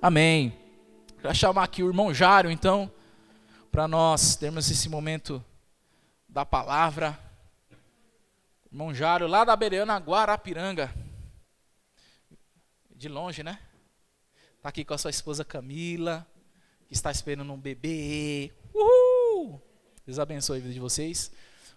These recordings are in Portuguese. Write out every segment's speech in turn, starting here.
Amém. Vou chamar aqui o irmão Jário, então, para nós termos esse momento da palavra. Irmão Jário, lá da Bereana, Guarapiranga. De longe, né? Está aqui com a sua esposa Camila, que está esperando um bebê. Uhul! Deus abençoe a vida de vocês.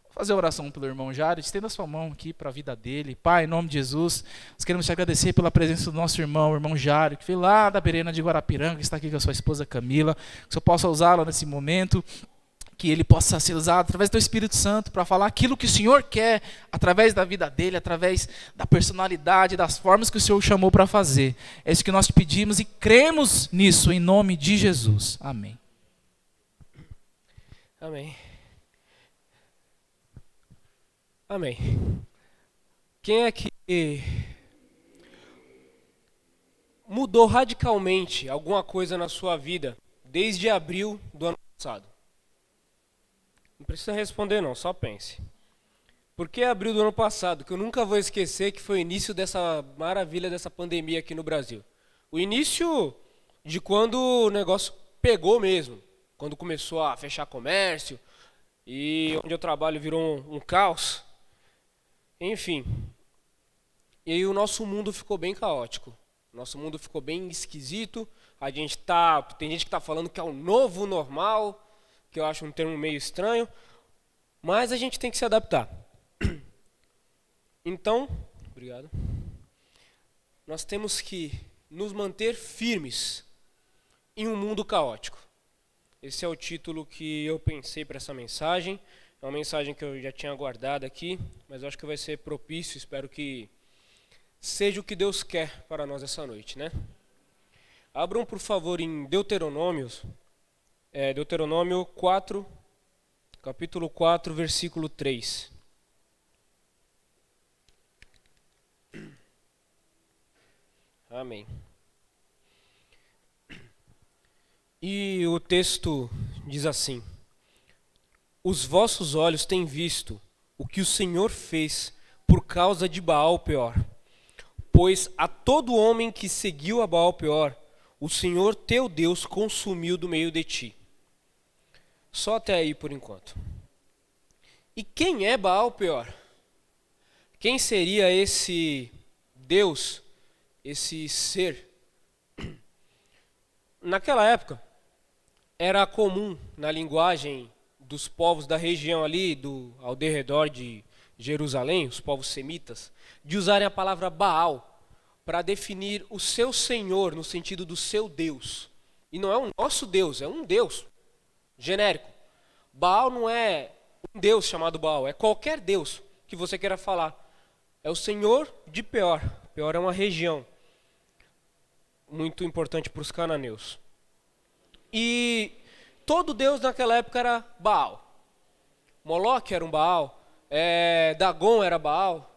Vou fazer a oração pelo irmão Jário. Estenda a sua mão aqui para a vida dele. Pai, em nome de Jesus, nós queremos te agradecer pela presença do nosso irmão, o irmão Jário, que veio lá da Bereana de Guarapiranga, que está aqui com a sua esposa Camila. Que o Senhor possa usá-la nesse momento, que ele possa ser usado através do Espírito Santo para falar aquilo que o Senhor quer, através da vida dele, através da personalidade, das formas que o Senhor chamou para fazer. É isso que nós te pedimos e cremos nisso, em nome de Jesus. Amém. Amém. Amém. Quem é que mudou radicalmente alguma coisa na sua vida desde abril do ano passado? Não precisa responder não, só pense. Por que abril do ano passado? Que eu nunca vou esquecer que foi o início dessa maravilha dessa pandemia aqui no Brasil. O início de quando o negócio pegou mesmo. Quando começou a fechar comércio e onde eu trabalho virou um caos. Enfim. E aí o nosso mundo ficou bem caótico. Nosso mundo ficou bem esquisito. Tem gente que está falando que é o novo normal, que eu acho um termo meio estranho, mas a gente tem que se adaptar. Então, obrigado. Nós temos que nos manter firmes em um mundo caótico. Esse é o título que eu pensei para essa mensagem. É uma mensagem que eu já tinha guardado aqui, mas eu acho que vai ser propício, espero que seja o que Deus quer para nós essa noite, né? Abram, por favor, em Deuteronômio 4, capítulo 4, versículo 3. Amém. E o texto diz assim: os vossos olhos têm visto o que o Senhor fez por causa de Baal-Peor. Pois a todo homem que seguiu a Baal-Peor, o Senhor teu Deus consumiu do meio de ti. Só até aí por enquanto. E quem é Baal-Peor? Quem seria esse Deus, esse ser? Naquela época, era comum na linguagem dos povos da região ali, ao derredor de Jerusalém, os povos semitas, de usarem a palavra Baal para definir o seu Senhor no sentido do seu Deus. E não é o nosso Deus, é um Deus genérico. Baal não é um Deus chamado Baal, é qualquer Deus que você queira falar. É o Senhor de Peor. Peor é uma região muito importante para os cananeus. E todo Deus naquela época era Baal. Moloque era um Baal, Dagon era Baal.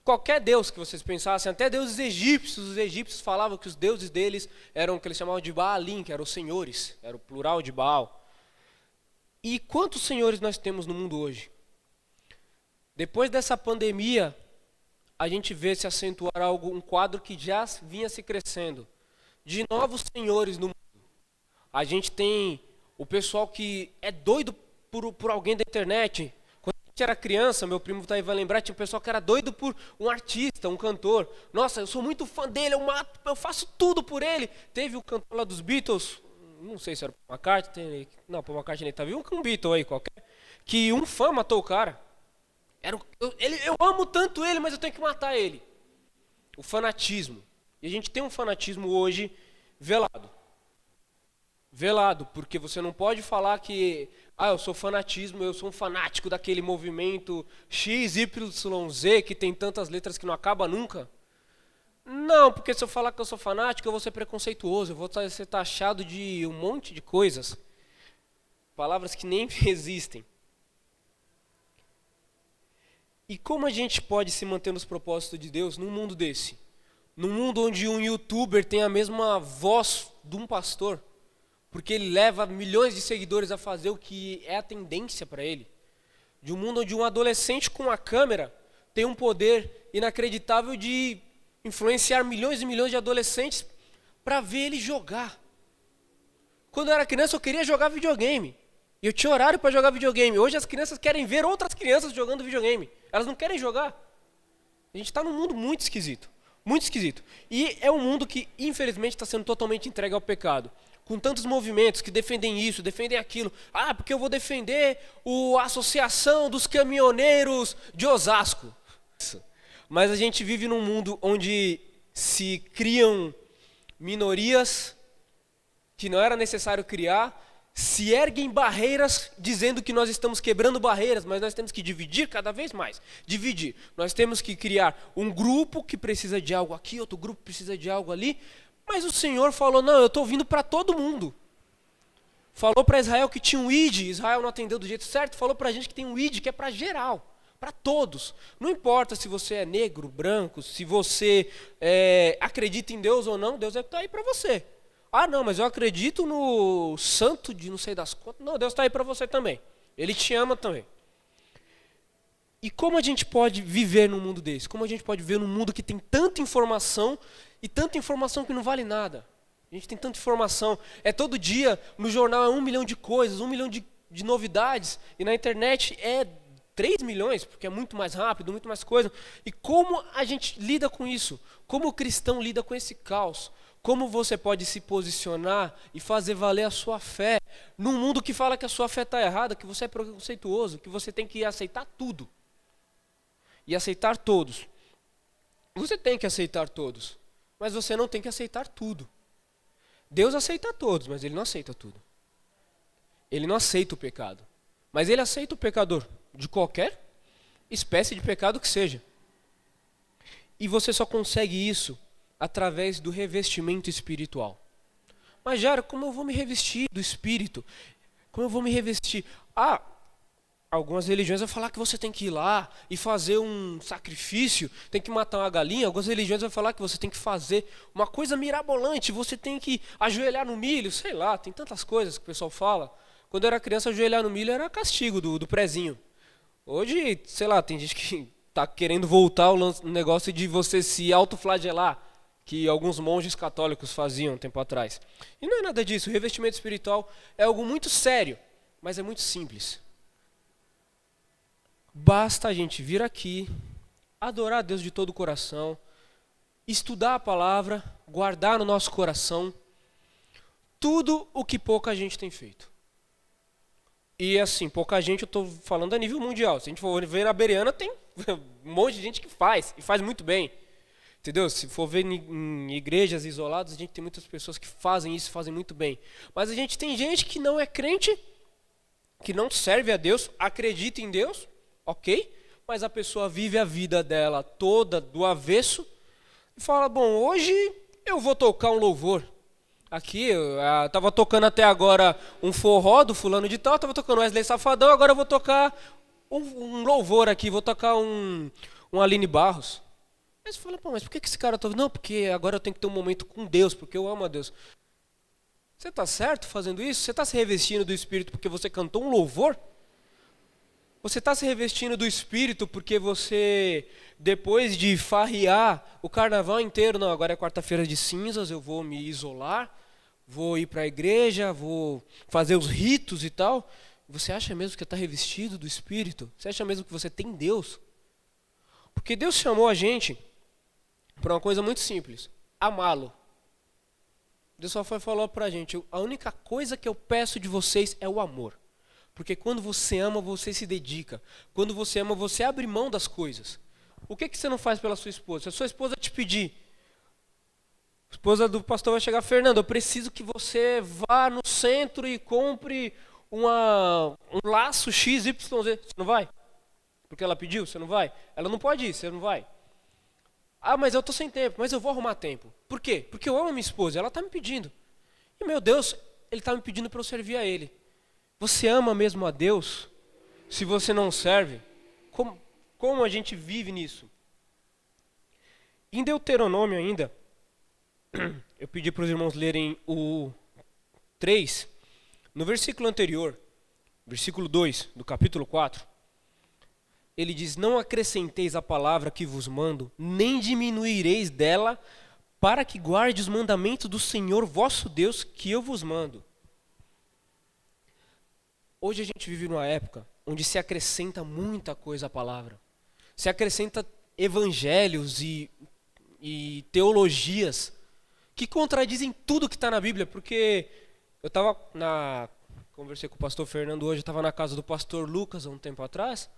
Qualquer Deus que vocês pensassem, até deuses egípcios, os egípcios falavam que os deuses deles eram o que eles chamavam de Baalim, que eram os senhores, era o plural de Baal. E quantos senhores nós temos no mundo hoje? Depois dessa pandemia, a gente vê se acentuar um quadro que já vinha se crescendo, de novos senhores no mundo. A gente tem o pessoal que é doido por alguém da internet. Quando a gente era criança, meu primo vai lembrar, tinha um pessoal que era doido por um artista, um cantor. Nossa, eu sou muito fã dele, eu faço tudo por ele. Teve o cantor lá dos Beatles, não sei se era o Paul McCartney, não, Paul McCartney tá vivo, um Beatle aí qualquer, que um fã matou o cara. Eu amo tanto ele, mas eu tenho que matar ele. O fanatismo. E a gente tem um fanatismo hoje velado. Velado, porque você não pode falar que eu sou fanatismo, eu sou um fanático daquele movimento XYZ que tem tantas letras que não acaba nunca. Não, porque se eu falar que eu sou fanático, eu vou ser preconceituoso, eu vou ser taxado de um monte de coisas. Palavras que nem existem. E como a gente pode se manter nos propósitos de Deus num mundo desse? Num mundo onde um youtuber tem a mesma voz de um pastor, porque ele leva milhões de seguidores a fazer o que é a tendência para ele. De um mundo onde um adolescente com uma câmera tem um poder inacreditável de influenciar milhões e milhões de adolescentes para ver ele jogar. Quando eu era criança, eu queria jogar videogame. E eu tinha horário para jogar videogame. Hoje as crianças querem ver outras crianças jogando videogame. Elas não querem jogar. A gente está num mundo muito esquisito. Muito esquisito. E é um mundo que, infelizmente, está sendo totalmente entregue ao pecado. Com tantos movimentos que defendem isso, defendem aquilo. Ah, porque eu vou defender a Associação dos Caminhoneiros de Osasco. Mas a gente vive num mundo onde se criam minorias que não era necessário criar, se erguem barreiras dizendo que nós estamos quebrando barreiras, mas nós temos que dividir cada vez mais. Dividir. Nós temos que criar um grupo que precisa de algo aqui, outro grupo precisa de algo ali. Mas o Senhor falou, não, eu estou vindo para todo mundo. Falou para Israel que tinha um ID, Israel não atendeu do jeito certo. Falou para a gente que tem um ID que é para geral, para todos. Não importa se você é negro, branco, se você acredita em Deus ou não, Deus está aí para você. Ah, não, mas eu acredito no santo de não sei das contas. Não, Deus está aí para você também. Ele te ama também. E como a gente pode viver num mundo desse? Como a gente pode viver num mundo que tem tanta informação e tanta informação que não vale nada? A gente tem tanta informação. Todo dia, no jornal é 1 milhão de coisas, 1 milhão de novidades. E na internet é 3 milhões, porque é muito mais rápido, muito mais coisa. E como a gente lida com isso? Como o cristão lida com esse caos? Como você pode se posicionar e fazer valer a sua fé num mundo que fala que a sua fé está errada, que você é preconceituoso, que você tem que aceitar tudo. E aceitar todos. Você tem que aceitar todos, mas você não tem que aceitar tudo. Deus aceita todos, mas Ele não aceita tudo. Ele não aceita o pecado. Mas Ele aceita o pecador, de qualquer espécie de pecado que seja. E você só consegue isso através do revestimento espiritual. Mas, Jara, como eu vou me revestir do Espírito? Como eu vou me revestir? Algumas religiões vão falar que você tem que ir lá e fazer um sacrifício, tem que matar uma galinha. Algumas religiões vão falar que você tem que fazer uma coisa mirabolante, você tem que ajoelhar no milho, sei lá, tem tantas coisas que o pessoal fala. Quando eu era criança, ajoelhar no milho era castigo do prezinho. Hoje, sei lá, tem gente que está querendo voltar ao negócio de você se autoflagelar, que alguns monges católicos faziam um tempo atrás. E não é nada disso. O revestimento espiritual é algo muito sério, mas é muito simples. Basta a gente vir aqui, adorar a Deus de todo o coração, estudar a palavra, guardar no nosso coração tudo o que pouca gente tem feito. E assim, pouca gente, eu estou falando a nível mundial. Se a gente for ver na Bereana, tem um monte de gente que faz, e faz muito bem. Entendeu? Se for ver em igrejas isoladas, a gente tem muitas pessoas que fazem isso, fazem muito bem. Mas a gente tem gente que não é crente, que não serve a Deus, acredita em Deus, ok? Mas a pessoa vive a vida dela toda do avesso e fala, bom, hoje eu vou tocar um louvor. Aqui, eu estava tocando até agora um forró do fulano de tal, estava tocando Wesley Safadão, agora eu vou tocar um louvor aqui, vou tocar um Aline Barros. Aí você fala, pô, mas por que esse cara está... Não, porque agora eu tenho que ter um momento com Deus, porque eu amo a Deus. Você está certo fazendo isso? Você está se revestindo do Espírito porque você cantou um louvor? Você está se revestindo do Espírito porque você, depois de farrear o carnaval inteiro, não, agora é quarta-feira de cinzas, eu vou me isolar, vou ir para a igreja, vou fazer os ritos e tal. Você acha mesmo que está revestido do Espírito? Você acha mesmo que você tem Deus? Porque Deus chamou a gente para uma coisa muito simples, amá-lo. Deus só falou para a gente, a única coisa que eu peço de vocês é o amor. Porque quando você ama, você se dedica. Quando você ama, você abre mão das coisas. O que você não faz pela sua esposa? Se a sua esposa te pedir, a esposa do pastor vai chegar, Fernando, eu preciso que você vá no centro e compre um laço XYZ. Você não vai? Porque ela pediu, você não vai? Ela não pode ir, você não vai? Ah, mas eu estou sem tempo, mas eu vou arrumar tempo. Por quê? Porque eu amo a minha esposa, ela está me pedindo. E meu Deus, Ele está me pedindo para eu servir a Ele. Você ama mesmo a Deus? Se você não serve, como a gente vive nisso? Em Deuteronômio ainda, eu pedi para os irmãos lerem o 3, no versículo anterior, versículo 2 do capítulo 4, ele diz, não acrescenteis a palavra que vos mando, nem diminuireis dela, para que guarde os mandamentos do Senhor vosso Deus que eu vos mando. Hoje a gente vive numa época onde se acrescenta muita coisa à palavra. Se acrescenta evangelhos e teologias que contradizem tudo que está na Bíblia. Porque eu conversei com o pastor Fernando hoje, eu estava na casa do pastor Lucas há um tempo atrás,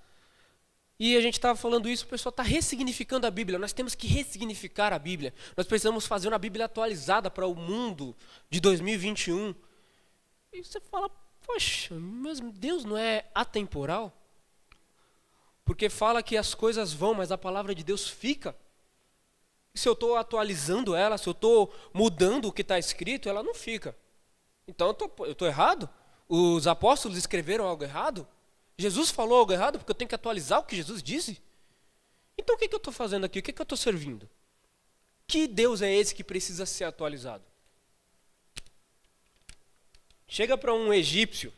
e a gente estava falando isso, o pessoal está ressignificando a Bíblia. Nós temos que ressignificar a Bíblia. Nós precisamos fazer uma Bíblia atualizada para o mundo de 2021. E você fala, poxa, mas Deus não é atemporal? Porque fala que as coisas vão, mas a palavra de Deus fica. E se eu estou atualizando ela, se eu estou mudando o que está escrito, ela não fica. Então eu estou errado? Os apóstolos escreveram algo errado? Jesus falou algo errado porque eu tenho que atualizar o que Jesus disse? Então o que eu estou fazendo aqui? O que eu estou servindo? Que Deus é esse que precisa ser atualizado? Chega para um egípcio,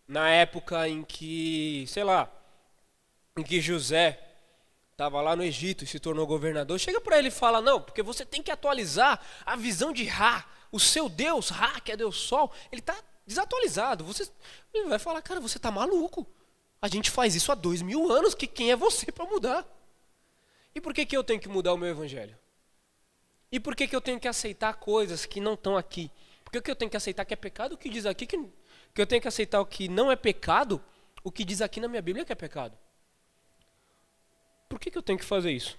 na época em que, em que José estava lá no Egito e se tornou governador, chega para ele e fala, não, porque você tem que atualizar a visão de Ra, o seu Deus, Ra, que é Deus Sol, ele está desatualizado. Ele vai falar, cara, você está maluco. A gente faz isso há 2000 anos, quem é você para mudar? E por que eu tenho que mudar o meu evangelho? E por que eu tenho que aceitar coisas que não estão aqui? Por que eu tenho que aceitar que é pecado o que diz aqui, que eu tenho que aceitar o que não é pecado, o que diz aqui na minha Bíblia que é pecado? Por que eu tenho que fazer isso?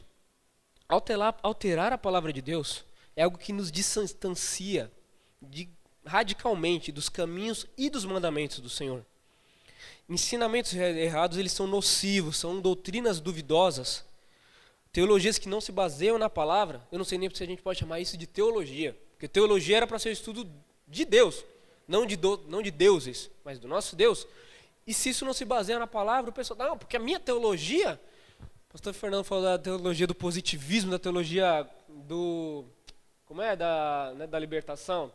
Alterar a palavra de Deus é algo que nos distancia radicalmente dos caminhos e dos mandamentos do Senhor. Ensinamentos errados, eles são nocivos, são doutrinas duvidosas, teologias que não se baseiam na palavra. Eu não sei nem se a gente pode chamar isso de teologia, porque teologia era para ser o estudo de Deus, não de deuses, mas do nosso Deus. E se isso não se baseia na palavra, o pessoal, não, porque a minha teologia, o pastor Fernando falou da teologia do positivismo, da teologia da libertação,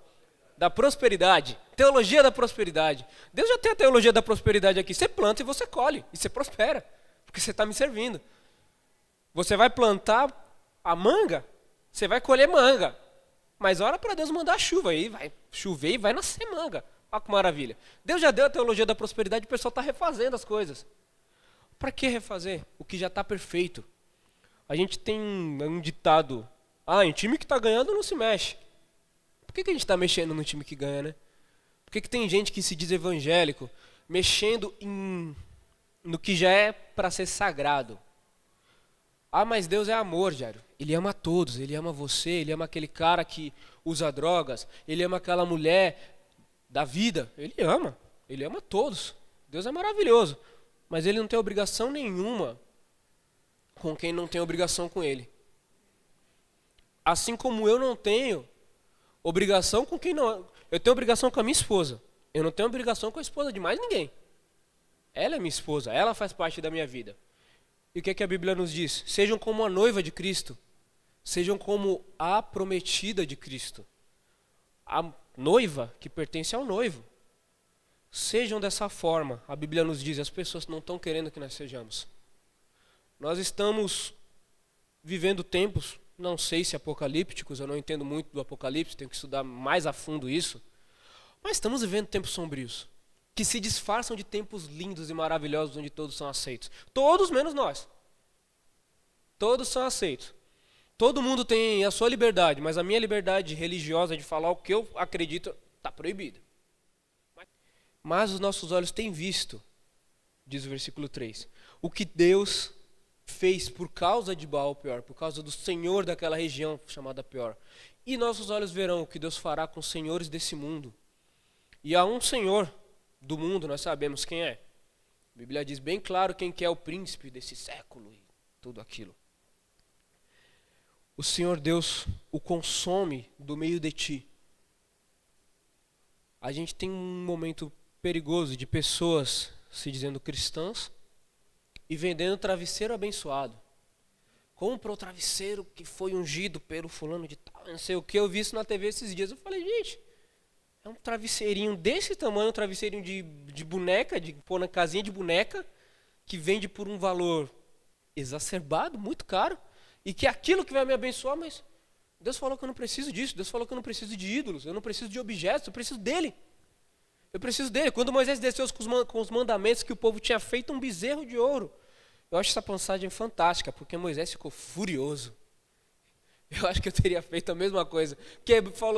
da prosperidade, teologia da prosperidade. Deus já tem a teologia da prosperidade aqui. Você planta e você colhe, e você prospera, porque você está me servindo. Você vai plantar a manga, você vai colher manga, mas ora para Deus mandar chuva, aí vai chover e vai nascer manga. Olha que maravilha. Deus já deu a teologia da prosperidade, o pessoal está refazendo as coisas. Para que refazer o que já está perfeito? A gente tem um ditado, em time que está ganhando não se mexe. Por que a gente está mexendo no time que ganha, né? Por que tem gente que se diz evangélico mexendo no que já é para ser sagrado? Mas Deus é amor, Jairo. Ele ama todos, Ele ama você, Ele ama aquele cara que usa drogas, Ele ama aquela mulher da vida. Ele ama todos. Deus é maravilhoso, mas Ele não tem obrigação nenhuma com quem não tem obrigação com Ele. Assim como eu não tenho obrigação com quem não... Eu tenho obrigação com a minha esposa. Eu não tenho obrigação com a esposa de mais ninguém. Ela é minha esposa, ela faz parte da minha vida. E o que a Bíblia nos diz? Sejam como a noiva de Cristo. Sejam como a prometida de Cristo. A noiva que pertence ao noivo. Sejam dessa forma. A Bíblia nos diz, as pessoas não estão querendo que nós sejamos. Nós estamos vivendo tempos, não sei se apocalípticos, eu não entendo muito do Apocalipse, tenho que estudar mais a fundo isso. Mas estamos vivendo tempos sombrios, que se disfarçam de tempos lindos e maravilhosos, onde todos são aceitos. Todos menos nós. Todos são aceitos. Todo mundo tem a sua liberdade, mas a minha liberdade religiosa de falar o que eu acredito está proibida. Mas os nossos olhos têm visto, diz o versículo 3, o que Deus fez por causa de Baal Peor, por causa do senhor daquela região chamada Peor. E nossos olhos verão o que Deus fará com os senhores desse mundo. E há um senhor do mundo, nós sabemos quem é. A Bíblia diz bem claro quem que é o príncipe desse século e tudo aquilo. O Senhor Deus o consome do meio de ti. A gente tem um momento perigoso de pessoas se dizendo cristãs e vendendo travesseiro abençoado. Compra o travesseiro que foi ungido pelo fulano de tal, não sei o que. Eu vi isso na TV esses dias. Eu falei, gente, é um travesseirinho desse tamanho, um travesseirinho de boneca, de pôr na casinha de boneca, que vende por um valor exacerbado, muito caro, e que é aquilo que vai me abençoar, mas Deus falou que eu não preciso disso. Deus falou que eu não preciso de ídolos. Eu não preciso de objetos. Eu preciso dele. Eu preciso dele. Quando Moisés desceu com os mandamentos que o povo tinha feito um bezerro de ouro. Eu acho essa passagem fantástica, porque Moisés ficou furioso. Eu acho que eu teria feito a mesma coisa.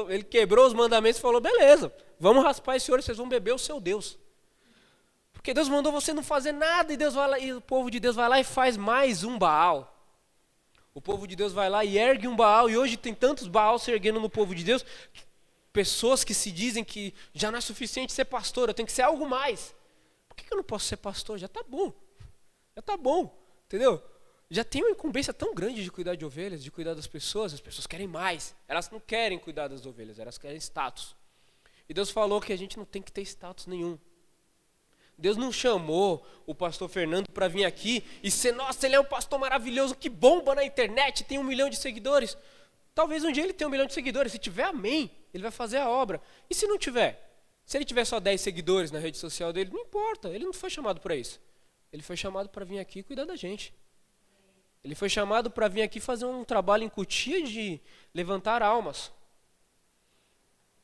Ele quebrou os mandamentos e falou, beleza, vamos raspar esse ouro e vocês vão beber o seu Deus. Porque Deus mandou você não fazer nada e, Deus vai lá, e o povo de Deus vai lá e faz mais um Baal. O povo de Deus vai lá e ergue um Baal, e hoje tem tantos Baal se erguendo no povo de Deus, pessoas que se dizem que já não é suficiente ser pastor, eu tenho que ser algo mais. Por que eu não posso ser pastor? Já está bom, entendeu? Já tem uma incumbência tão grande de cuidar de ovelhas, de cuidar das pessoas, as pessoas querem mais, elas não querem cuidar das ovelhas, elas querem status. E Deus falou que a gente não tem que ter status nenhum. Deus não chamou o pastor Fernando para vir aqui e ser, nossa, ele é um pastor maravilhoso, que bomba na internet, tem 1 milhão de seguidores. Talvez um dia ele tenha 1 milhão de seguidores, se tiver, amém, ele vai fazer a obra. E se não tiver? Se ele tiver só 10 seguidores na rede social dele, não importa, ele não foi chamado para isso. Ele foi chamado para vir aqui e cuidar da gente. Ele foi chamado para vir aqui fazer um trabalho em Cotia de levantar almas.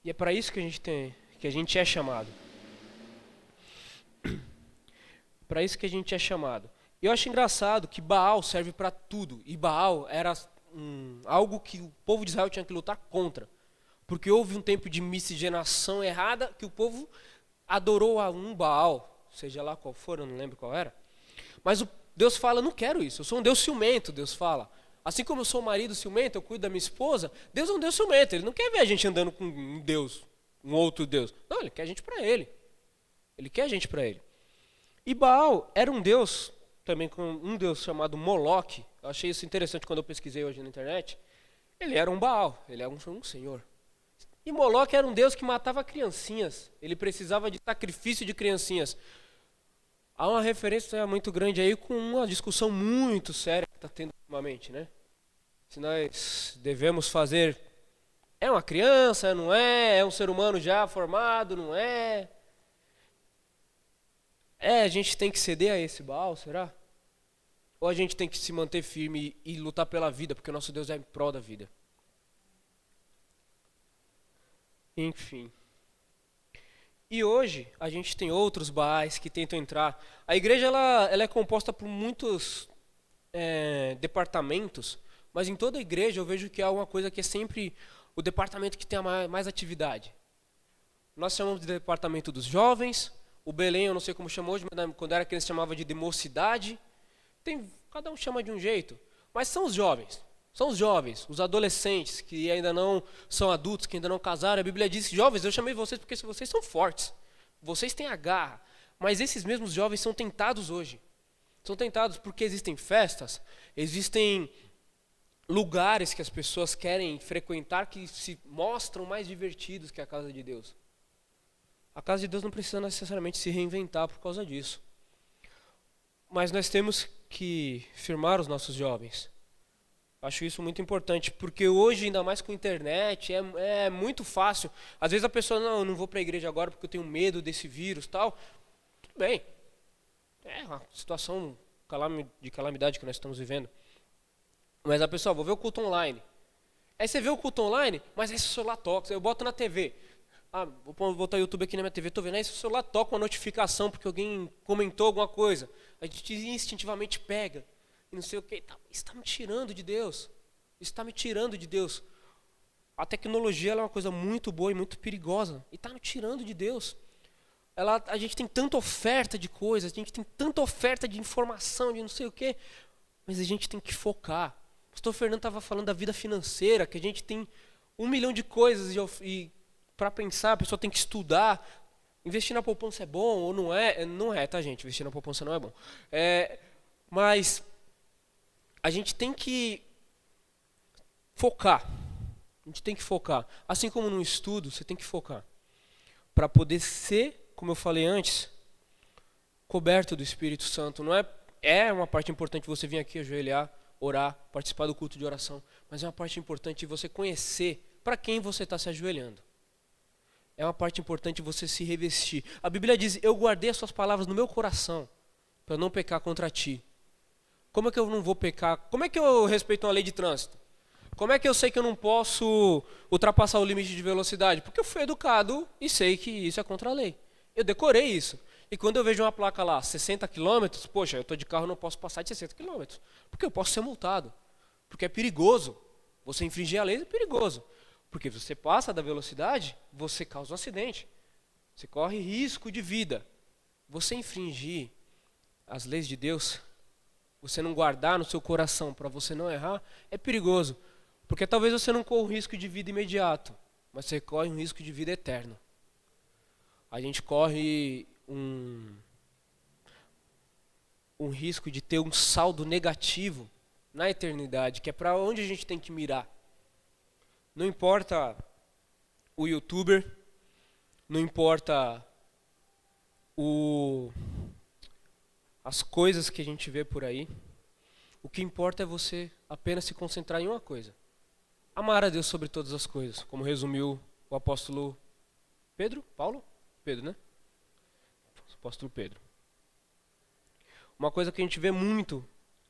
E é para isso que a gente é chamado. Para isso que a gente é chamado. E eu acho engraçado que Baal serve para tudo. E Baal era algo que o povo de Israel tinha que lutar contra. Porque houve um tempo de miscigenação errada que o povo adorou a um Baal, seja lá qual for, eu não lembro qual era. Mas Deus fala, não quero isso, eu sou um Deus ciumento, Deus fala. Assim como eu sou um marido ciumento, eu cuido da minha esposa, Deus é um Deus ciumento, Ele não quer ver a gente andando com um Deus, um outro Deus. Não, Ele quer a gente para Ele. Ele quer a gente para Ele. E Baal era um Deus, também com um Deus chamado Moloque. Eu achei isso interessante quando eu pesquisei hoje na internet. Ele era um Baal, ele era um senhor. E Moloque era um Deus que matava criancinhas. Ele precisava de sacrifício de criancinhas. Há uma referência muito grande aí com uma discussão muito séria que está tendo ultimamente, né? Se nós devemos fazer... É uma criança, não é? É um ser humano já formado, não é? A gente tem que ceder a esse Baal, será? Ou a gente tem que se manter firme e lutar pela vida, porque o nosso Deus é em prol da vida? Enfim. E hoje a gente tem outros Baais que tentam entrar. A igreja ela é composta por muitos departamentos, mas em toda a igreja eu vejo que há uma coisa que é sempre o departamento que tem a mais atividade. Nós chamamos de departamento dos jovens, o Belém eu não sei como chamou hoje, mas quando era criança chamava de mocidade. Cada um chama de um jeito, mas são os jovens. São os jovens, os adolescentes que ainda não são adultos, que ainda não casaram. A Bíblia diz, jovens, eu chamei vocês porque vocês são fortes, vocês têm a garra. Mas esses mesmos jovens são tentados hoje. São tentados porque existem festas, existem lugares que as pessoas querem frequentar que se mostram mais divertidos que a casa de Deus. A casa de Deus não precisa necessariamente se reinventar por causa disso. Mas nós temos que firmar os nossos jovens. Acho isso muito importante, porque hoje, ainda mais com a internet, é muito fácil. Às vezes a pessoa, não, eu não vou para a igreja agora porque eu tenho medo desse vírus e tal. Tudo bem. É uma situação de calamidade que nós estamos vivendo. Mas a pessoa, vou ver o culto online. Aí você vê o culto online, mas aí seu celular toca. Eu boto na TV. Vou botar o YouTube aqui na minha TV, estou vendo. Aí seu celular toca uma notificação porque alguém comentou alguma coisa. A gente instintivamente pega. E não sei o que, isso está me tirando de Deus. Isso está me tirando de Deus. A tecnologia ela é uma coisa muito boa e muito perigosa. E está me tirando de Deus. A gente tem tanta oferta de coisas, a gente tem tanta oferta de informação, de não sei o que, mas a gente tem que focar. O pastor Fernando estava falando da vida financeira, que a gente tem 1 milhão de coisas e para pensar, a pessoa tem que estudar. Investir na poupança é bom ou não é? Não é, tá, gente? Investir na poupança não é bom. Mas a gente tem que focar. A gente tem que focar. Assim como no estudo, você tem que focar. Para poder ser, como eu falei antes, coberto do Espírito Santo. Não é uma parte importante você vir aqui ajoelhar, orar, participar do culto de oração. Mas é uma parte importante você conhecer para quem você está se ajoelhando. É uma parte importante você se revestir. A Bíblia diz, eu guardei as suas palavras no meu coração para não pecar contra ti. Como é que eu não vou pecar? Como é que eu respeito uma lei de trânsito? Como é que eu sei que eu não posso ultrapassar o limite de velocidade? Porque eu fui educado e sei que isso é contra a lei. Eu decorei isso. E quando eu vejo uma placa lá, 60 quilômetros, poxa, eu estou de carro, não posso passar de 60 quilômetros. Porque eu posso ser multado. Porque é perigoso. Você infringir a lei é perigoso. Porque você passa da velocidade, você causa um acidente. Você corre risco de vida. Você infringir as leis de Deus, você não guardar no seu coração para você não errar, é perigoso. Porque talvez você não corra um risco de vida imediato, mas você corre um risco de vida eterno. A gente corre um risco de ter um saldo negativo na eternidade, que é para onde a gente tem que mirar. Não importa o youtuber, não importa as coisas que a gente vê por aí. O que importa é você apenas se concentrar em uma coisa: amar a Deus sobre todas as coisas, como resumiu o apóstolo Pedro? Paulo? Pedro, né? O apóstolo Pedro. Uma coisa que a gente vê muito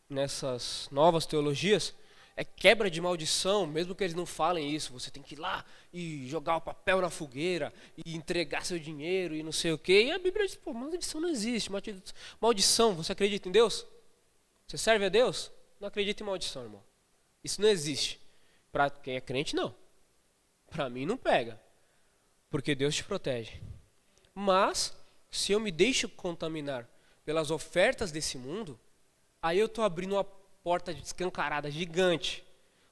nessas novas teologias é quebra de maldição, mesmo que eles não falem isso. Você tem que ir lá e jogar o papel na fogueira e entregar seu dinheiro e não sei o quê. E a Bíblia diz, pô, maldição não existe. Maldição, você acredita em Deus? Você serve a Deus? Não acredita em maldição, irmão. Isso não existe. Para quem é crente, não. Para mim, não pega. Porque Deus te protege. Mas, se eu me deixo contaminar pelas ofertas desse mundo, aí eu estou abrindo uma porta escancarada gigante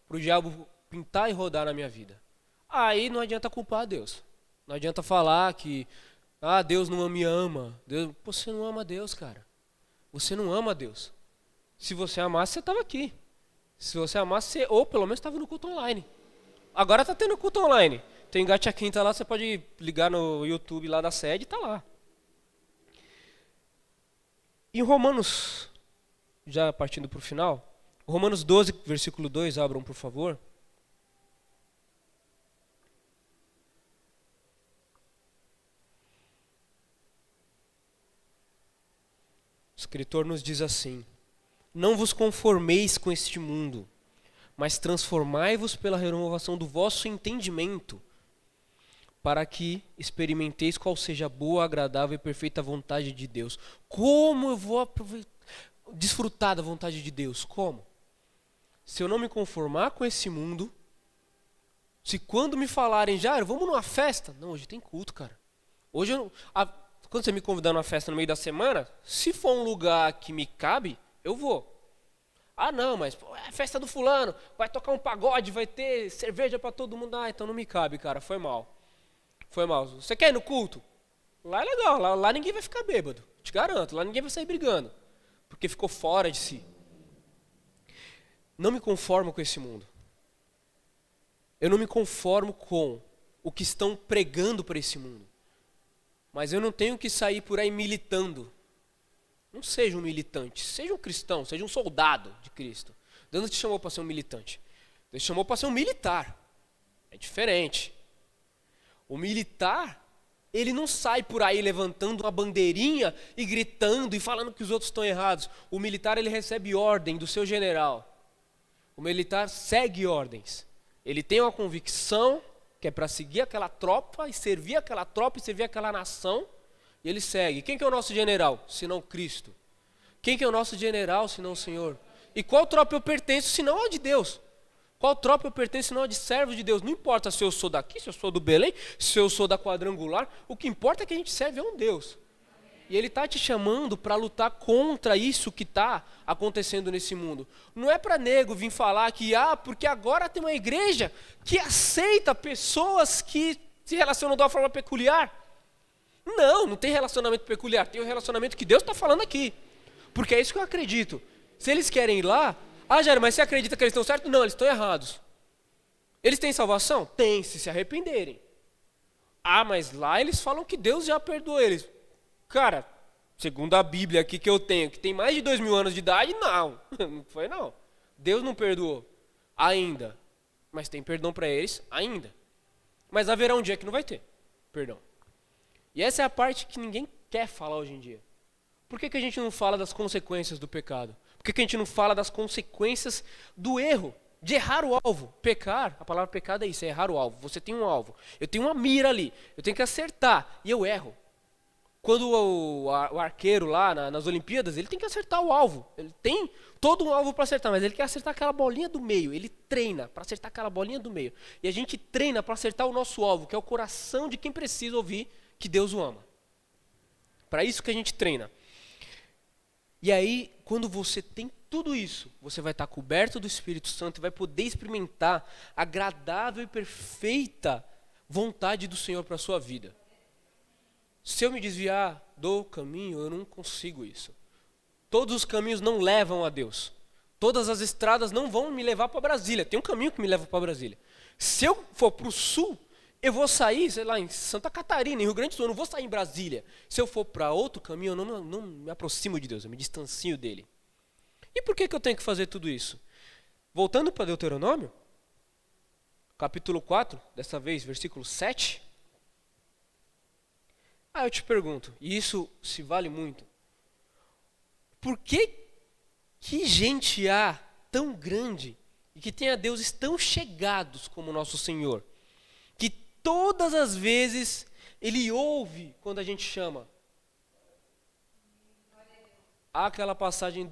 para o diabo pintar e rodar na minha vida. Aí não adianta culpar a Deus. Não adianta falar que Deus não me ama. Você não ama Deus, cara. Você não ama Deus. Se você amasse, você estava aqui. Se você amasse, ou pelo menos estava no culto online. Agora está tendo culto online. Tem Engate a Quinta lá, você pode ligar no YouTube lá da sede e está lá. Em Romanos, já partindo para o final, Romanos 12, versículo 2, abram por favor. O escritor nos diz assim: não vos conformeis com este mundo, mas transformai-vos pela renovação do vosso entendimento, para que experimenteis qual seja a boa, agradável e perfeita vontade de Deus. Como eu vou desfrutar da vontade de Deus? Como? Se eu não me conformar com esse mundo, se quando me falarem, Jairo, vamos numa festa? Não, hoje tem culto, cara. Hoje quando você me convidar numa festa no meio da semana, se for um lugar que me cabe, eu vou. Não, mas é festa do fulano, vai tocar um pagode, vai ter cerveja para todo mundo. Então não me cabe, cara, foi mal. Foi mal. Você quer ir no culto? Lá é legal, lá ninguém vai ficar bêbado, te garanto, lá ninguém vai sair brigando, porque ficou fora de si. Não me conformo com esse mundo. Eu não me conformo com o que estão pregando para esse mundo. Mas eu não tenho que sair por aí militando. Não seja um militante, seja um cristão, seja um soldado de Cristo. Deus não te chamou para ser um militante. Deus te chamou para ser um militar. É diferente. O militar, ele não sai por aí levantando uma bandeirinha e gritando e falando que os outros estão errados. O militar, ele recebe ordem do seu general. O militar segue ordens. Ele tem uma convicção que é para seguir aquela tropa e servir aquela nação, e ele segue. Quem que é o nosso general? Senão Cristo. Quem que é o nosso general, senão o Senhor? E qual tropa eu pertenço, senão a de Deus? Qual tropa eu pertenço, senão a de servos de Deus? Não importa se eu sou daqui, se eu sou do Belém, se eu sou da Quadrangular, o que importa é que a gente serve a um Deus. E Ele está te chamando para lutar contra isso que está acontecendo nesse mundo. Não é para nego vir falar que, porque agora tem uma igreja que aceita pessoas que se relacionam de uma forma peculiar. Não tem relacionamento peculiar, tem o relacionamento que Deus está falando aqui. Porque é isso que eu acredito. Se eles querem ir lá, Jairo, mas você acredita que eles estão certos? Não, eles estão errados. Eles têm salvação? Tem, se arrependerem. Mas lá eles falam que Deus já perdoou eles. Cara, segundo a Bíblia aqui que eu tenho, que tem mais de 2000 anos de idade, não foi não. Deus não perdoou ainda, mas tem perdão para eles ainda. Mas haverá um dia que não vai ter perdão. E essa é a parte que ninguém quer falar hoje em dia. Por que a gente não fala das consequências do pecado? Por que a gente não fala das consequências do erro? de errar o alvo. Pecar, a palavra pecado é isso, é errar o alvo. Você tem um alvo, eu tenho uma mira ali, eu tenho que acertar e eu erro. Quando o arqueiro lá nas Olimpíadas, ele tem que acertar o alvo. Ele tem todo um alvo para acertar, mas ele quer acertar aquela bolinha do meio. Ele treina para acertar aquela bolinha do meio. E a gente treina para acertar o nosso alvo, que é o coração de quem precisa ouvir que Deus o ama. Para isso que a gente treina. E aí, quando você tem tudo isso, você vai estar coberto do Espírito Santo e vai poder experimentar a agradável e perfeita vontade do Senhor para a sua vida. Se eu me desviar do caminho, eu não consigo isso. Todos os caminhos não levam a Deus. Todas as estradas não vão me levar para Brasília. Tem um caminho que me leva para Brasília. Se eu for para o sul, eu vou sair, sei lá, em Santa Catarina, em Rio Grande do Sul, eu não vou sair em Brasília. Se eu for para outro caminho, eu não me aproximo de Deus, eu me distancio dele. E por que eu tenho que fazer tudo isso? Voltando para Deuteronômio, capítulo 4, dessa vez, versículo 7. Eu te pergunto, e isso se vale muito, por que gente há tão grande e que tenha deuses tão chegados como o nosso Senhor, que todas as vezes Ele ouve quando a gente chama? Há aquela passagem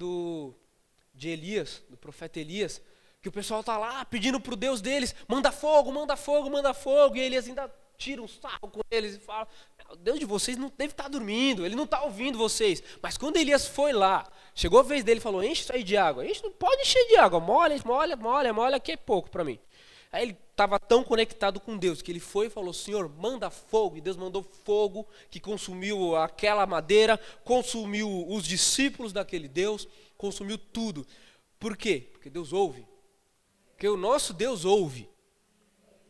de Elias, do profeta Elias, que o pessoal está lá pedindo para o Deus deles, manda fogo, manda fogo, manda fogo, e Elias ainda tira um sarro com eles e fala, o Deus de vocês não deve estar dormindo, ele não está ouvindo vocês. Mas quando Elias foi lá, chegou a vez dele e falou, enche isso aí de água. Enche, não pode encher de água, molha, que é pouco para mim. Aí ele estava tão conectado com Deus que ele foi e falou, Senhor, manda fogo. E Deus mandou fogo que consumiu aquela madeira, consumiu os discípulos daquele Deus, consumiu tudo. Por quê? Porque Deus ouve. Porque o nosso Deus ouve.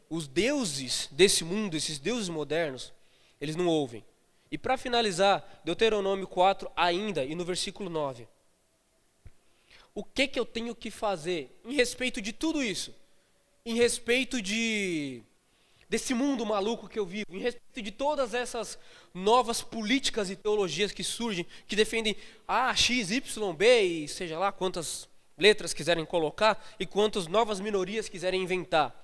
Os deuses desse mundo, esses deuses modernos, eles não ouvem. E para finalizar, Deuteronômio 4 ainda, e no versículo 9. O que eu tenho que fazer em respeito de tudo isso? Em respeito desse mundo maluco que eu vivo, em respeito de todas essas novas políticas e teologias que surgem, que defendem X, Y, B, e seja lá quantas letras quiserem colocar, e quantas novas minorias quiserem inventar.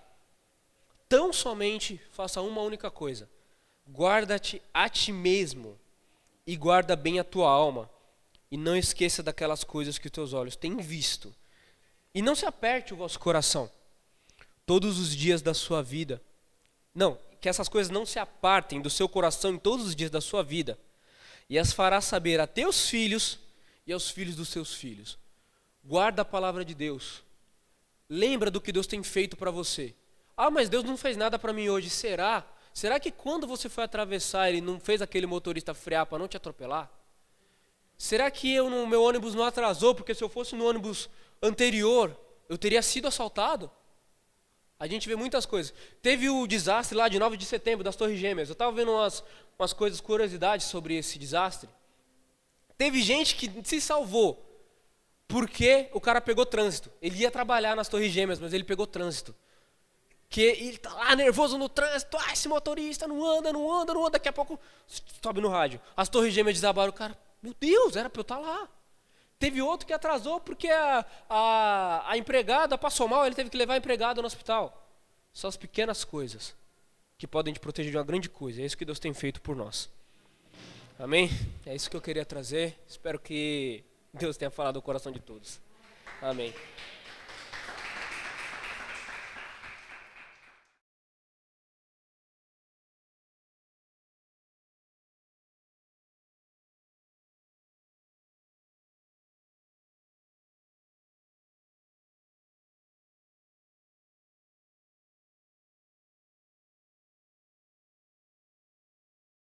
Tão somente faça uma única coisa. Guarda-te a ti mesmo e guarda bem a tua alma. E não esqueça daquelas coisas que os teus olhos têm visto. E não se aperte o vosso coração todos os dias da sua vida. Não, que essas coisas não se apartem do seu coração em todos os dias da sua vida. E as farás saber a teus filhos e aos filhos dos seus filhos. Guarda a palavra de Deus. Lembra do que Deus tem feito para você. Mas Deus não fez nada para mim hoje, será? Será que quando você foi atravessar, Ele não fez aquele motorista frear para não te atropelar? Será que meu ônibus não atrasou, porque se eu fosse no ônibus anterior, eu teria sido assaltado? A gente vê muitas coisas. Teve o desastre lá de 9 de setembro, das Torres Gêmeas. Eu estava vendo umas coisas, curiosidades sobre esse desastre. Teve gente que se salvou, porque o cara pegou trânsito. Ele ia trabalhar nas Torres Gêmeas, mas ele pegou trânsito. Que ele tá lá nervoso no trânsito, esse motorista não anda, daqui a pouco sobe no rádio. As Torres Gêmeas desabaram, o cara, meu Deus, era para eu estar lá. Teve outro que atrasou porque a empregada passou mal, ele teve que levar a empregada no hospital. São as pequenas coisas que podem te proteger de uma grande coisa, é isso que Deus tem feito por nós. Amém? É isso que eu queria trazer, espero que Deus tenha falado no coração de todos. Amém.